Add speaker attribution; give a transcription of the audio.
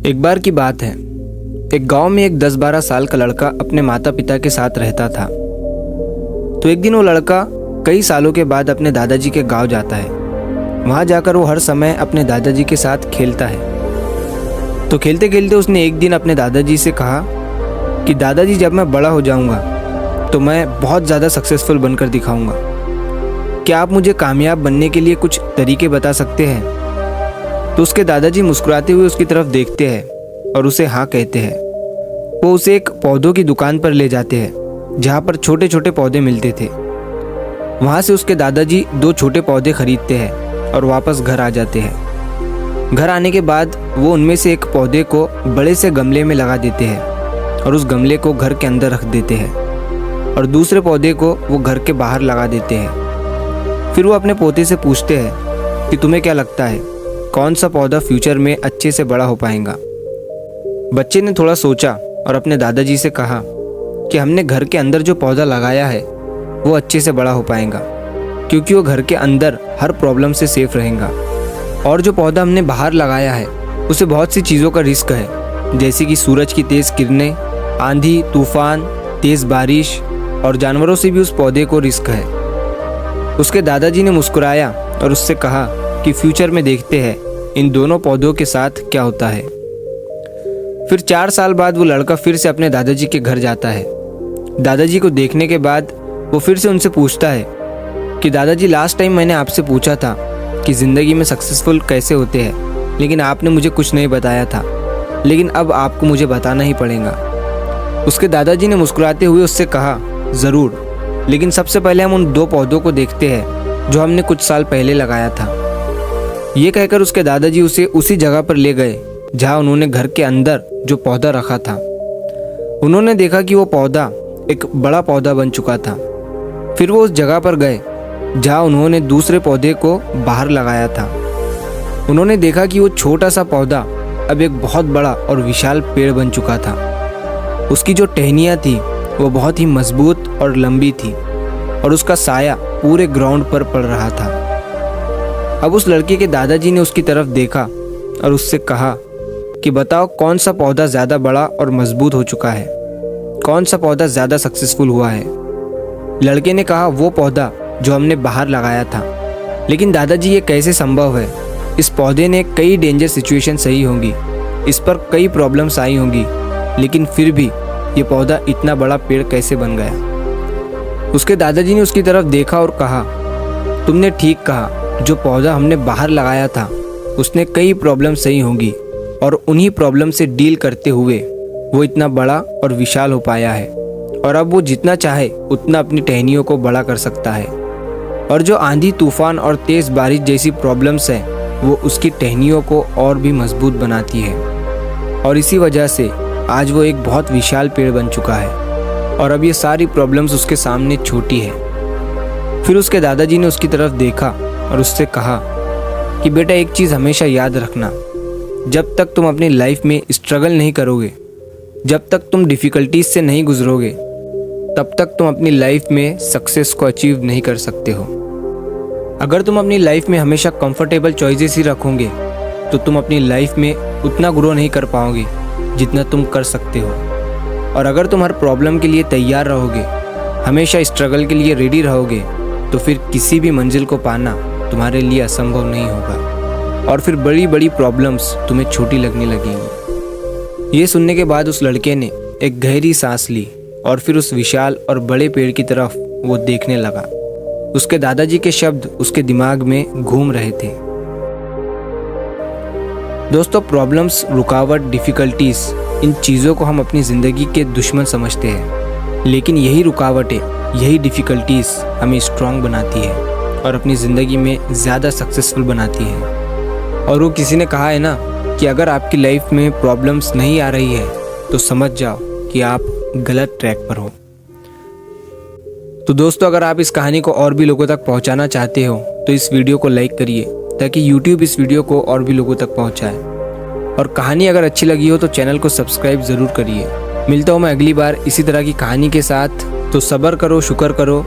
Speaker 1: एक बार की बात है। एक गांव में एक 10-12 साल का लड़का अपने माता पिता के साथ रहता था। तो एक दिन वो लड़का कई सालों के बाद अपने दादाजी के गांव जाता है। वहां जाकर वो हर समय अपने दादाजी के साथ खेलता है। तो खेलते खेलते उसने एक दिन अपने दादाजी से कहा कि दादाजी, जब मैं बड़ा हो जाऊंगा तो मैं बहुत ज़्यादा सक्सेसफुल बनकर दिखाऊंगा। क्या आप मुझे कामयाब बनने के लिए कुछ तरीके बता सकते हैं? तो उसके दादाजी मुस्कुराते हुए उसकी तरफ देखते हैं और उसे हाँ कहते हैं। वो उसे एक पौधों की दुकान पर ले जाते हैं जहाँ पर छोटे छोटे पौधे मिलते थे। वहाँ से उसके दादाजी 2 छोटे पौधे खरीदते हैं और वापस घर आ जाते हैं। घर आने के बाद वो उनमें से एक पौधे को बड़े से गमले में लगा देते हैं और उस गमले को घर के अंदर रख देते हैं और दूसरे पौधे को वो घर के बाहर लगा देते हैं। फिर वो अपने पोते से पूछते हैं कि तुम्हें क्या लगता है, कौन सा पौधा फ्यूचर में अच्छे से बड़ा हो पाएगा? बच्चे ने थोड़ा सोचा और अपने दादाजी से कहा कि हमने घर के अंदर जो पौधा लगाया है वो अच्छे से बड़ा हो पाएगा, क्योंकि वो घर के अंदर हर प्रॉब्लम से सेफ रहेगा। और जो पौधा हमने बाहर लगाया है उसे बहुत सी चीज़ों का रिस्क है, जैसे कि सूरज की तेज़ किरणें, आंधी तूफान, तेज़ बारिश और जानवरों से भी उस पौधे को रिस्क है। उसके दादाजी ने मुस्कुराया और उससे कहा कि फ्यूचर में देखते हैं इन दोनों पौधों के साथ क्या होता है। फिर 4 साल बाद वो लड़का फिर से अपने दादाजी के घर जाता है। दादाजी को देखने के बाद वो फिर से उनसे पूछता है कि दादाजी, लास्ट टाइम मैंने आपसे पूछा था कि ज़िंदगी में सक्सेसफुल कैसे होते हैं, लेकिन आपने मुझे कुछ नहीं बताया था, लेकिन अब आपको मुझे बताना ही पड़ेगा। उसके दादाजी ने मुस्कुराते हुए उससे कहा, ज़रूर, लेकिन सबसे पहले हम उन 2 पौधों को देखते हैं जो हमने कुछ साल पहले लगाया था। ये कहकर उसके दादाजी उसे उसी जगह पर ले गए जहाँ उन्होंने घर के अंदर जो पौधा रखा था। उन्होंने देखा कि वो पौधा एक बड़ा पौधा बन चुका था। फिर वो उस जगह पर गए जहाँ उन्होंने दूसरे पौधे को बाहर लगाया था। उन्होंने देखा कि वो छोटा सा पौधा अब एक बहुत बड़ा और विशाल पेड़ बन चुका था। उसकी जो टहनियाँ थी वो बहुत ही मजबूत और लंबी थी और उसका साया पूरे ग्राउंड पर पड़ रहा था। अब उस लड़के के दादाजी ने उसकी तरफ देखा और उससे कहा कि बताओ, कौन सा पौधा ज़्यादा बड़ा और मजबूत हो चुका है, कौन सा पौधा ज़्यादा सक्सेसफुल हुआ है? लड़के ने कहा, वो पौधा जो हमने बाहर लगाया था। लेकिन दादाजी, ये कैसे संभव है? इस पौधे ने कई डेंजर सिचुएशन सही होंगी, इस पर कई प्रॉब्लम्स आई होंगी, लेकिन फिर भी ये पौधा इतना बड़ा पेड़ कैसे बन गया? उसके दादाजी ने उसकी तरफ देखा और कहा, तुमने ठीक कहा, जो पौधा हमने बाहर लगाया था उसने कई प्रॉब्लम सही होंगी और उन्हीं प्रॉब्लम से डील करते हुए वो इतना बड़ा और विशाल हो पाया है, और अब वो जितना चाहे उतना अपनी टहनियों को बड़ा कर सकता है। और जो आंधी तूफान और तेज़ बारिश जैसी प्रॉब्लम्स हैं वो उसकी टहनियों को और भी मजबूत बनाती है, और इसी वजह से आज वो एक बहुत विशाल पेड़ बन चुका है और अब ये सारी प्रॉब्लम्स उसके सामने छोटी है। फिर उसके दादाजी ने उसकी तरफ देखा और उससे कहा कि बेटा, एक चीज़ हमेशा याद रखना, जब तक तुम अपनी लाइफ में स्ट्रगल नहीं करोगे, जब तक तुम डिफ़िकल्टीज से नहीं गुजरोगे, तब तक तुम अपनी लाइफ में सक्सेस को अचीव नहीं कर सकते हो। अगर तुम अपनी लाइफ में हमेशा कंफर्टेबल चॉइसेस ही रखोगे तो तुम अपनी लाइफ में उतना ग्रो नहीं कर पाओगे जितना तुम कर सकते हो। और अगर तुम हर प्रॉब्लम के लिए तैयार रहोगे, हमेशा स्ट्रगल के लिए रेडी रहोगे, तो फिर किसी भी मंजिल को पाना तुम्हारे लिए असंभव नहीं होगा और फिर बड़ी बड़ी प्रॉब्लम्स तुम्हें छोटी लगने लगेंगी। ये सुनने के बाद उस लड़के ने एक गहरी सांस ली और फिर उस विशाल और बड़े पेड़ की तरफ वो देखने लगा। उसके दादाजी के शब्द उसके दिमाग में घूम रहे थे। दोस्तों, प्रॉब्लम्स, रुकावट, डिफ़िकल्टीज, इन चीज़ों को हम अपनी ज़िंदगी के दुश्मन समझते हैं, लेकिन यही रुकावटें, यही डिफ़िकल्टीज हमें स्ट्रांग बनाती है और अपनी ज़िंदगी में ज़्यादा सक्सेसफुल बनाती है। और वो किसी ने कहा है ना कि अगर आपकी लाइफ में प्रॉब्लम्स नहीं आ रही है तो समझ जाओ कि आप गलत ट्रैक पर हो। तो दोस्तों, अगर आप इस कहानी को और भी लोगों तक पहुंचाना चाहते हो तो इस वीडियो को लाइक करिए ताकि YouTube इस वीडियो को और भी लोगों तक पहुंचाए। और कहानी अगर अच्छी लगी हो तो चैनल को सब्सक्राइब ज़रूर करिए। मिलता हूँ मैं अगली बार इसी तरह की कहानी के साथ। तो सब्र करो, शुक्र करो।